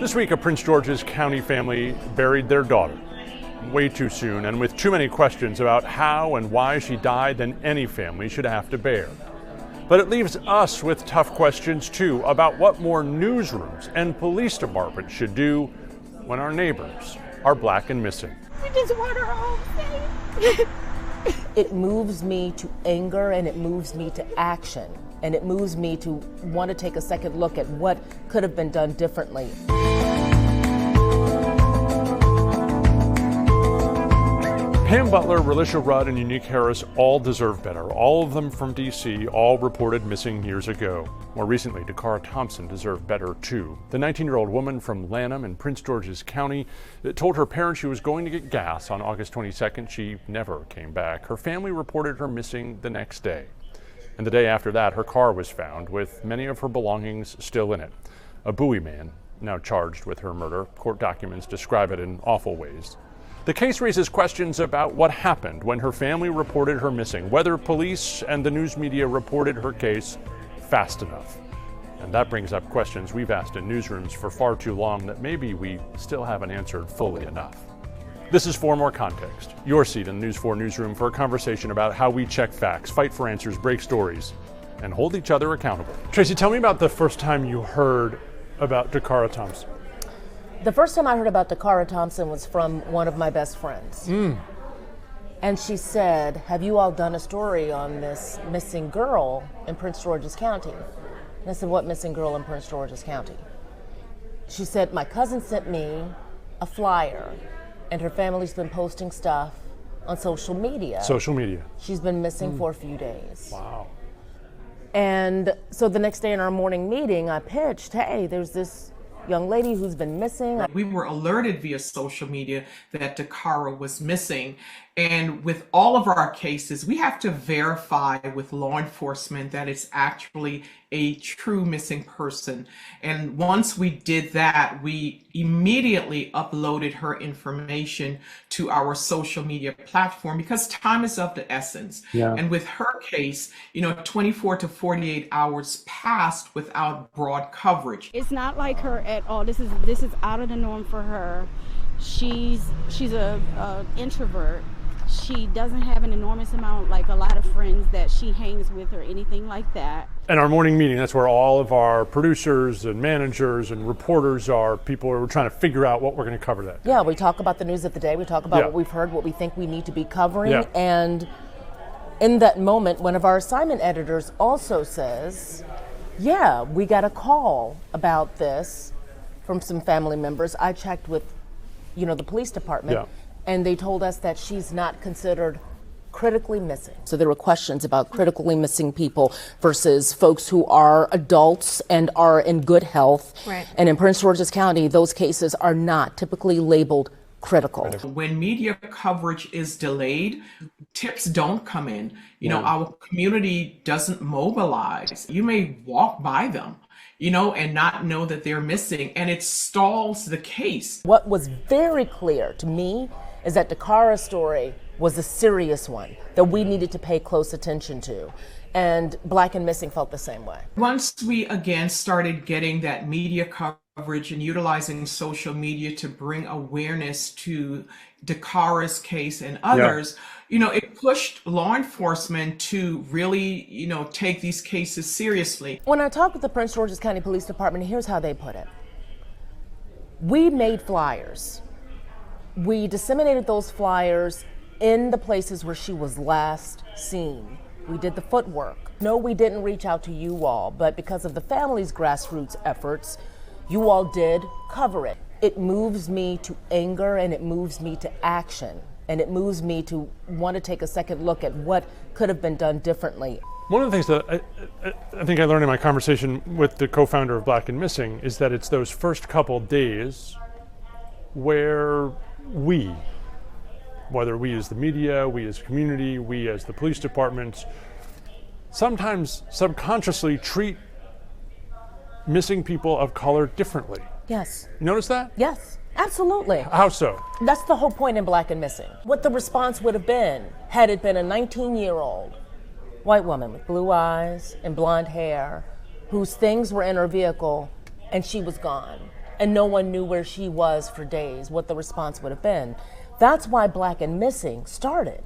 This week, a Prince George's County family buried their daughter way too soon and with too many questions about how and why she died than any family should have to bear. But it leaves us with tough questions too about what more newsrooms and police departments should do when our neighbors are black and missing. We just want her home safe. It moves me to anger, and it moves me to action, and it moves me to want to take a second look at what could have been done differently. Pam Butler, Relisha Rudd, and Unique Harris all deserve better. All of them from D.C., all reported missing years ago. More recently, Dacara Thompson deserved better too. The 19-year-old woman from Lanham in Prince George's County told her parents she was going to get gas on August 22nd. She never came back. Her family reported her missing the next day. And the day after that, her car was found with many of her belongings still in it. A Bowie man, now charged with her murder. Court documents describe it in awful ways. The case raises questions about what happened when her family reported her missing, whether police and the news media reported her case fast enough. And that brings up questions we've asked in newsrooms for far too long that maybe we still haven't answered fully enough. This is For More Context, your seat in the News 4 newsroom for a conversation about how we check facts, fight for answers, break stories, and hold each other accountable. Tracee, tell me about the first time you heard about Dacara Thompson. The first time I heard about Dacara Thompson was from one of my best friends. And she said, have you all done a story on this missing girl in Prince George's County? And I said, what missing girl in Prince George's County? She said, my cousin sent me a flyer, and her family's been posting stuff on social media. Social media. She's been missing for a few days. Wow. And so the next day in our morning meeting, I pitched, hey, there's this young lady who's been missing. We were alerted via social media that Dacara was missing. And with all of our cases, we have to verify with law enforcement that it's actually a true missing person. And once we did that, we immediately uploaded her information to our social media platform because time is of the essence. Yeah. And with her case, 24 to 48 hours passed without broad coverage. It's not like her at all. This is out of the norm for her. She's a introvert. She doesn't have an enormous amount, like a lot of friends that she hangs with or anything like that. And our morning meeting, that's where all of our producers and managers and reporters are. People are trying to figure out what we're going to cover that day. Yeah, we talk about the news of the day. We talk about what we've heard, what we think we need to be covering. Yeah. And in that moment, one of our assignment editors also says, yeah, we got a call about this from some family members. I checked with, the police department. Yeah. And they told us that she's not considered critically missing. So there were questions about critically missing people versus folks who are adults and are in good health. Right. And in Prince George's County, those cases are not typically labeled critical. When media coverage is delayed, tips don't come in. Our community doesn't mobilize. You may walk by them, and not know that they're missing, and it stalls the case. What was very clear to me is that Dakara's story was a serious one that we needed to pay close attention to. And Black and Missing felt the same way. Once we again started getting that media coverage and utilizing social media to bring awareness to Dakara's case and others, it pushed law enforcement to really, take these cases seriously. When I talked with the Prince George's County Police Department, here's how they put it. We made flyers. We disseminated those flyers in the places where she was last seen. We did the footwork. No, we didn't reach out to you all, but because of the family's grassroots efforts, you all did cover it. It moves me to anger, and it moves me to action, and it moves me to want to take a second look at what could have been done differently. One of the things that I think I learned in my conversation with the co-founder of Black and Missing is that it's those first couple days where we, whether we as the media, we as community, we as the police departments, sometimes subconsciously treat missing people of color differently. Yes. You notice that? Yes, absolutely. How so? That's the whole point in Black and Missing. What the response would have been had it been a 19-year-old white woman with blue eyes and blonde hair whose things were in her vehicle and she was gone. and no one knew where she was for days, what the response would have been. That's why Black and Missing started,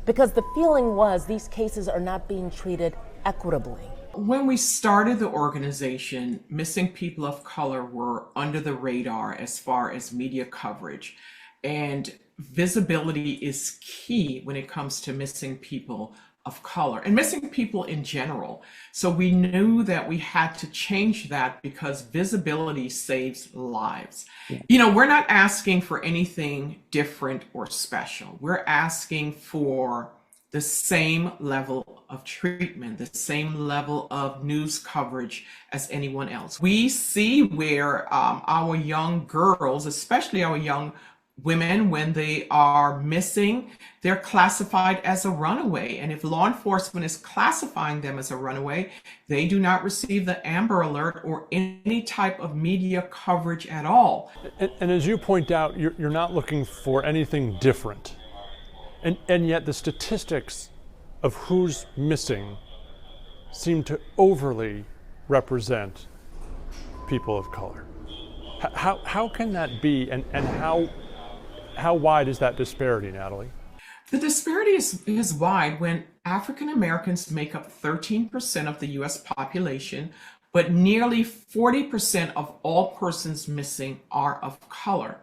because the feeling was these cases are not being treated equitably. When we started the organization, missing people of color were under the radar as far as media coverage. And visibility is key when it comes to missing people of color and missing people in general. So we knew that we had to change that because visibility saves lives. You know, we're not asking for anything different or special. We're asking for the same level of treatment, the same level of news coverage as anyone else. We see where our young girls, especially our young women, when they are missing, they're classified as a runaway. And if law enforcement is classifying them as a runaway, they do not receive the Amber Alert or any type of media coverage at all. And as you point out, you're not looking for anything different. And yet the statistics of who's missing seem to overly represent people of color. How can that be, and how wide is that disparity, Natalie? The disparity is wide when African Americans make up 13% of the US population, but nearly 40% of all persons missing are of color.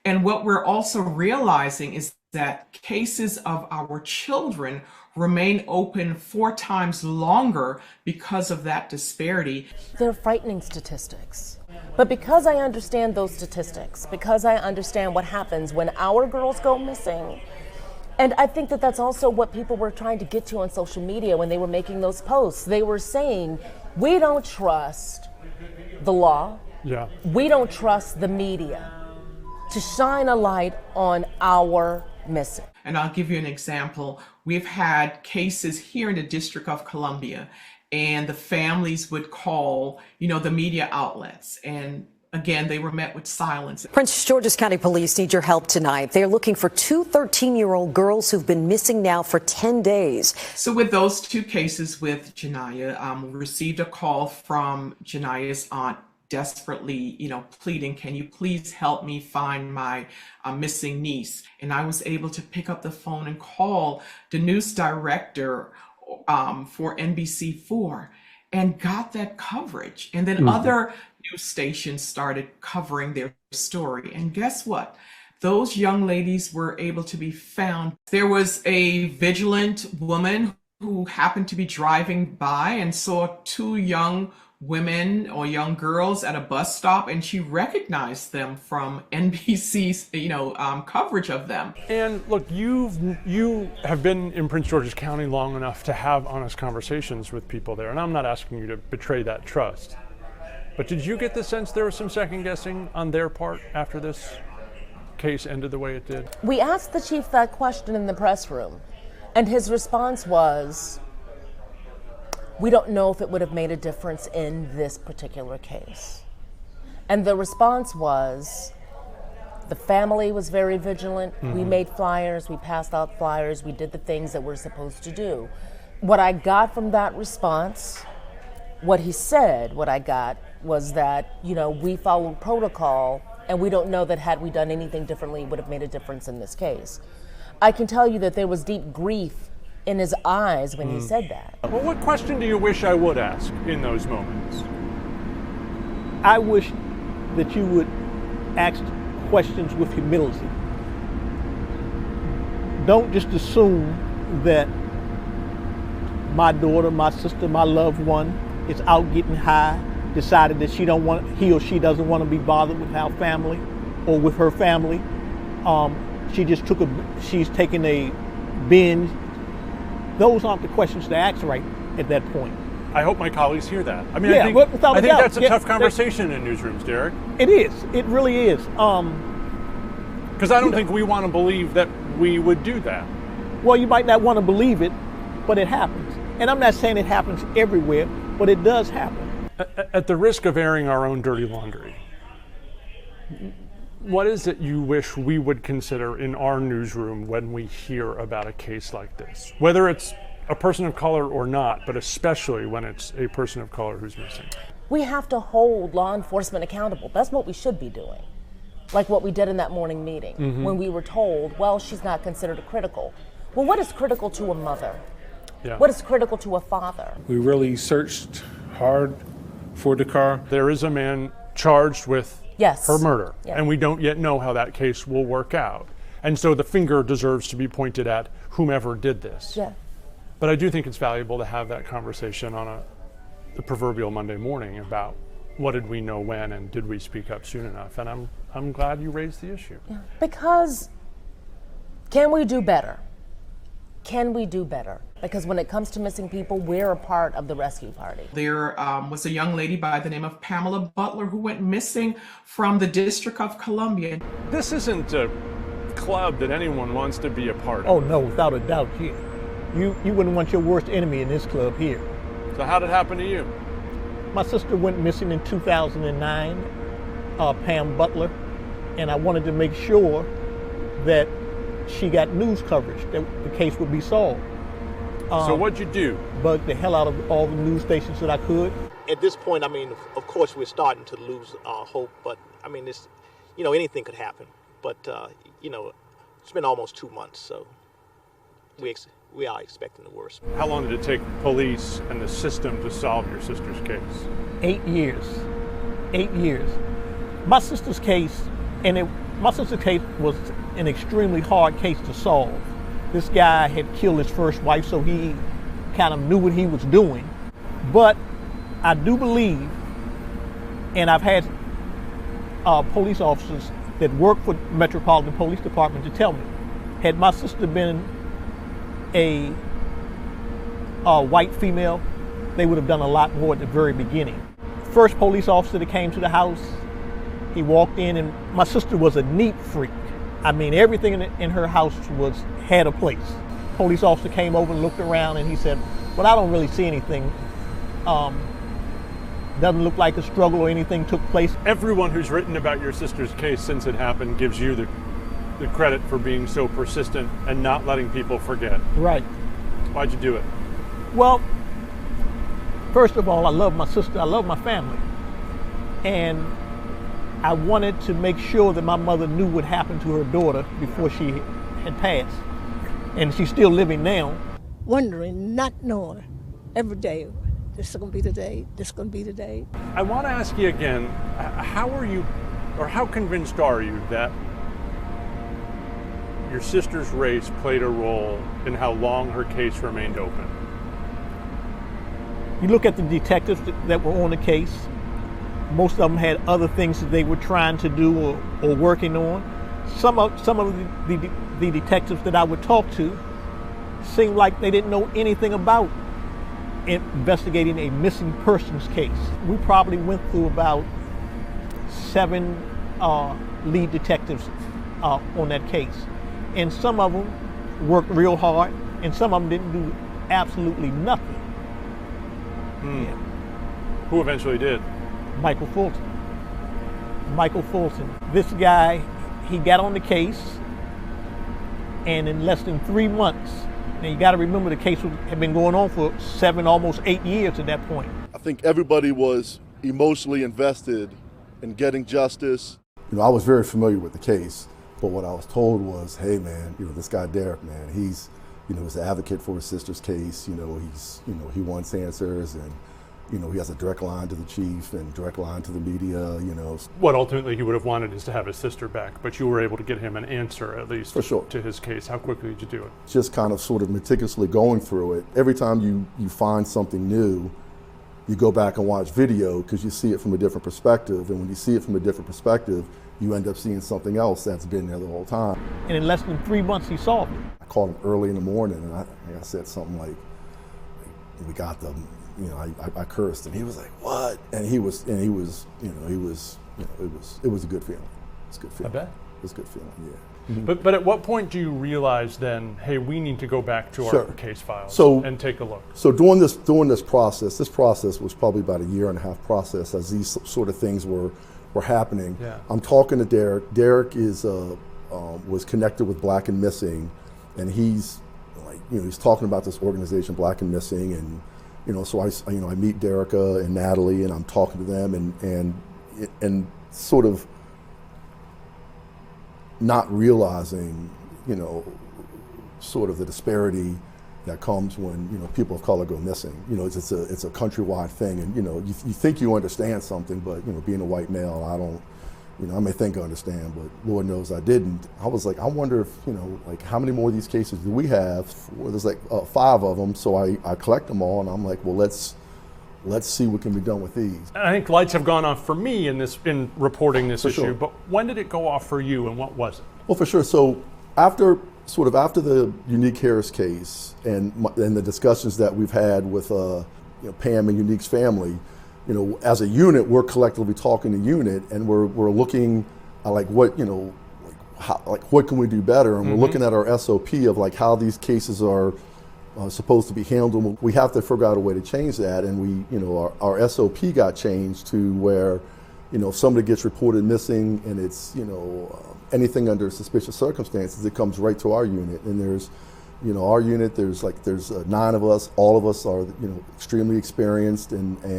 And what we're also realizing is that cases of our children remain open 4 times longer because of that disparity. They're frightening statistics. But because I understand those statistics, because I understand what happens when our girls go missing, and I think that that's also what people were trying to get to on social media when they were making those posts. They were saying, we don't trust the law. Yeah. We don't trust the media to shine a light on our missing. And I'll give you an example. We've had cases here in the District of Columbia, and the families would call, the media outlets. And again, they were met with silence. Prince George's County Police need your help tonight. They're looking for 2 13-year-old girls who've been missing now for 10 days. So with those 2 cases with Janiyah, we received a call from Janiyah's aunt, desperately, pleading, can you please help me find my missing niece? And I was able to pick up the phone and call the news director for NBC4 and got that coverage. And then other news stations started covering their story. And guess what? Those young ladies were able to be found. There was a vigilant woman who happened to be driving by and saw 2 young women or young girls at a bus stop, and she recognized them from NBC's coverage of them. And look, you have been in Prince George's County long enough to have honest conversations with people there, and I'm not asking you to betray that trust, but did you get the sense there was some second guessing on their part after this case ended the way it did? We asked the chief that question in the press room, and his response was, we don't know if it would have made a difference in this particular case. And the response was, the family was very vigilant. We made flyers, we passed out flyers, we did the things that we're supposed to do. What I got from that response, what he said, what I got was that, we followed protocol, and we don't know that had we done anything differently, it would have made a difference in this case. I can tell you that there was deep grief in his eyes when he said that. Well, what question do you wish I would ask in those moments? I wish that you would ask questions with humility. Don't just assume that my daughter, my sister, my loved one is out getting high, decided that he or she doesn't want to be bothered with our family or with her family. She's taking a binge. Those aren't the questions to ask right at that point. I hope my colleagues hear that. I mean, Yeah, I think without a doubt. that's a tough conversation in newsrooms, Derrick. It is. It really is. Because I don't think we want to believe that we would do that. Well, you might not want to believe it, but it happens. And I'm not saying it happens everywhere, but it does happen. At the risk of airing our own dirty laundry, what is it you wish we would consider in our newsroom when we hear about a case like this? Whether it's a person of color or not, but especially when it's a person of color who's missing. We have to hold law enforcement accountable. That's what we should be doing. Like what we did in that morning meeting when we were told, well, she's not considered a critical. Well, what is critical to a mother? Yeah. What is critical to a father? We really searched hard for Dacara. There is a man charged with Yes. her murder, Yeah. and we don't yet know how that case will work out. And so the finger deserves to be pointed at whomever did this. Yeah. But I do think it's valuable to have that conversation on the proverbial Monday morning about what did we know when and did we speak up soon enough? And I'm glad you raised the issue. Yeah. Because can we do better? Can we do better? Because when it comes to missing people, we're a part of the rescue party. There was a young lady by the name of Pamela Butler who went missing from the District of Columbia. This isn't a club that anyone wants to be a part of. Oh no, without a doubt, you wouldn't want your worst enemy in this club here. So how did it happen to you? My sister went missing in 2009, Pam Butler, and I wanted to make sure that she got news coverage, that the case would be solved. So what'd you do? Bugged the hell out of all the news stations that I could. At this point, I mean, of course, we're starting to lose hope, but I mean, it's, anything could happen. But, it's been almost 2 months, so we are expecting the worst. How long did it take police and the system to solve your sister's case? 8 years. 8 years. My sister's case, my sister's case was an extremely hard case to solve. This guy had killed his first wife, so he kind of knew what he was doing. But I do believe, and I've had police officers that work for Metropolitan Police Department to tell me, had my sister been a white female, they would have done a lot more at the very beginning. First police officer that came to the house, he walked in, and my sister was a neat freak. I mean, everything in her house had a place. Police officer came over and looked around, and he said, well, I don't really see anything. Doesn't look like a struggle or anything took place. Everyone who's written about your sister's case since it happened gives you the credit for being so persistent and not letting people forget. Right. Why'd you do it? Well, first of all, I love my sister, I love my family. And I wanted to make sure that my mother knew what happened to her daughter before she had passed. And she's still living now. Wondering, not knowing, every day, this is going to be the day, this is going to be the day. I want to ask you again, how convinced are you that your sister's race played a role in how long her case remained open? You look at the detectives that were on the case. Most of them had other things that they were trying to do or working on. Some of the detectives that I would talk to seemed like they didn't know anything about investigating a missing persons case. We probably went through about 7 lead detectives on that case. And some of them worked real hard, and some of them didn't do absolutely nothing. Yeah. Who eventually did? Michael Fulton. Michael Fulton. This guy, he got on the case, and in less than 3 months, now you got to remember the case had been going on for 7, almost 8 years at that point. I think everybody was emotionally invested in getting justice. I was very familiar with the case, but what I was told was, hey man, this guy Derrick, man, he's an advocate for his sister's case. He wants answers, and he has a direct line to the chief and direct line to the media. What ultimately he would have wanted is to have his sister back, but you were able to get him an answer at least for sure to his case. How quickly did you do it? Just kind of sort of meticulously going through it. Every time you find something new, you go back and watch video because you see it from a different perspective, and when you see it from a different perspective, you end up seeing something else that's been there the whole time. And in less than 3 months, he solved it. I called him early in the morning, and I said something like, "We got them." I cursed, and he was like, "What?" And it was a good feeling. It's a good feeling. I bet. It was a good feeling, yeah. Mm-hmm. But at what point do you realize then, hey, we need to go back to our case files and take a look? So during this process was probably about a 1.5-year process as these sort of things were happening. Yeah. I'm talking to Derrick. Derrick was connected with Black and Missing, and he's talking about this organization, Black and Missing, and So I meet Derica and Natalie, and I'm talking to them, and sort of not realizing, sort of the disparity that comes when people of color go missing. It's a countrywide thing, and you think you understand something, but being a white male, I don't. I may think I understand, but Lord knows I didn't. I was like, I wonder if, like how many more of these cases do we have? There's like 5 of them, so I collect them all, and I'm like, well, let's see what can be done with these. I think lights have gone off for me in reporting this issue, sure. But when did it go off for you, and what was it? Well, for sure. So after the Unique Harris case and the discussions that we've had with Pam and Unique's family, as a unit, we're collectively talking to unit, and we're looking at like what what can we do better, and we're looking at our SOP of like how these cases are supposed to be handled. We have to figure out a way to change that, and our SOP got changed to where if somebody gets reported missing and it's anything under suspicious circumstances, it comes right to our unit, and there's our unit, there's 9 of us, all of us are extremely experienced, and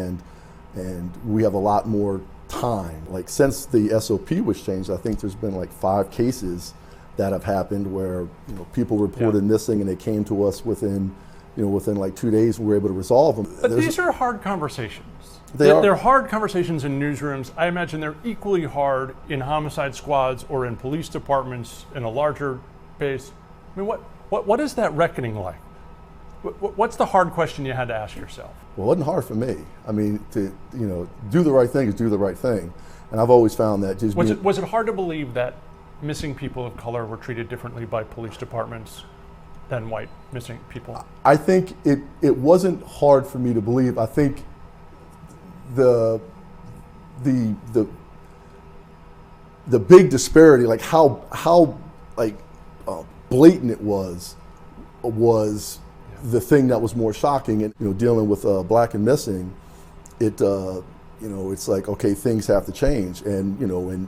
we have a lot more time. Like since the SOP was changed, I think there's been like 5 cases that have happened where people reported missing, and they came to us within like 2 days, and we were able to resolve them. But these are hard conversations. They're hard conversations in newsrooms. I imagine they're equally hard in homicide squads or in police departments in a larger base. I mean, what is that reckoning like? What's the hard question you had to ask yourself? Well, it wasn't hard for me. I mean, to do the right thing is do the right thing, and I've always found that. Was it hard to believe that missing people of color were treated differently by police departments than white missing people? I think it wasn't hard for me to believe. I think the big disparity, like how blatant it was the thing that was more shocking. And dealing with black and missing, it's like, okay, things have to change, and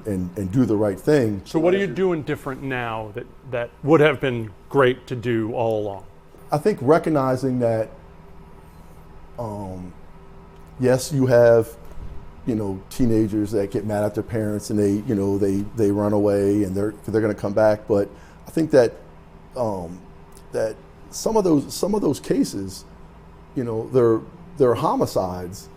and do the right thing. So what are you doing different now that would have been great to do all along? I think recognizing that yes, you have teenagers that get mad at their parents, and they run away, and they're going to come back, but I think that that some of those cases, they're homicides,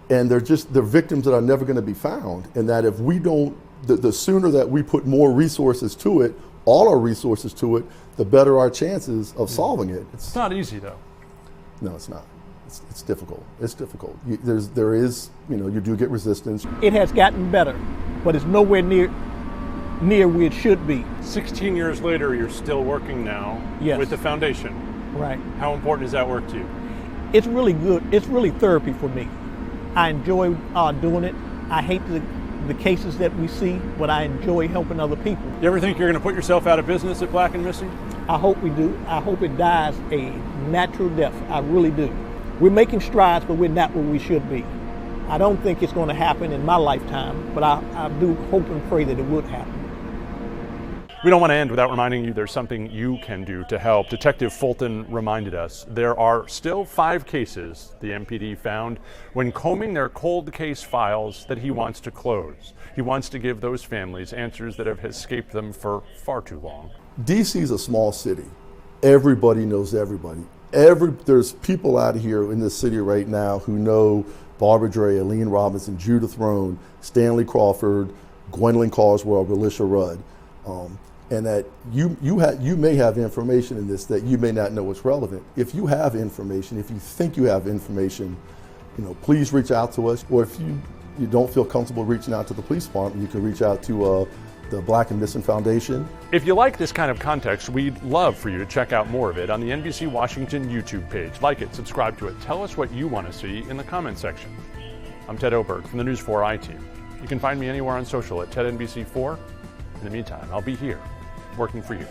and they're victims that are never going to be found, and that if we don't, the sooner that we put more resources to it, all our resources to it, the better our chances of solving it. It's not easy though. No, it's not. It's difficult. It's difficult. There is, you do get resistance. It has gotten better, but it's nowhere near where it should be. 16 years later, you're still working now with the foundation. Right. How important is that work to you? It's really good. It's really therapy for me. I enjoy doing it. I hate the cases that we see, but I enjoy helping other people. You ever think you're going to put yourself out of business at Black and Missing? I hope we do. I hope it dies a natural death. I really do. We're making strides, but we're not where we should be. I don't think it's going to happen in my lifetime, but I do hope and pray that it would happen. We don't want to end without reminding you there's something you can do to help. Detective Fulton reminded us there are still 5 cases the MPD found when combing their cold case files that he wants to close. He wants to give those families answers that have escaped them for far too long. DC is a small city. Everybody knows everybody. There's people out here in this city right now who know Barbara Dre, Aline Robinson, Judith Rohn, Stanley Crawford, Gwendolyn Carswell, Relisha Rudd. And that you may have information in this that you may not know is relevant. If you have information, if you think you have information, please reach out to us. Or if you don't feel comfortable reaching out to the police department, you can reach out to the Black and Missing Foundation. If you like this kind of context, we'd love for you to check out more of it on the NBC Washington YouTube page. Like it, subscribe to it, tell us what you want to see in the comment section. I'm Ted Oberg from the News4 I-Team. You can find me anywhere on social at TedNBC4. In the meantime, I'll be here working for you.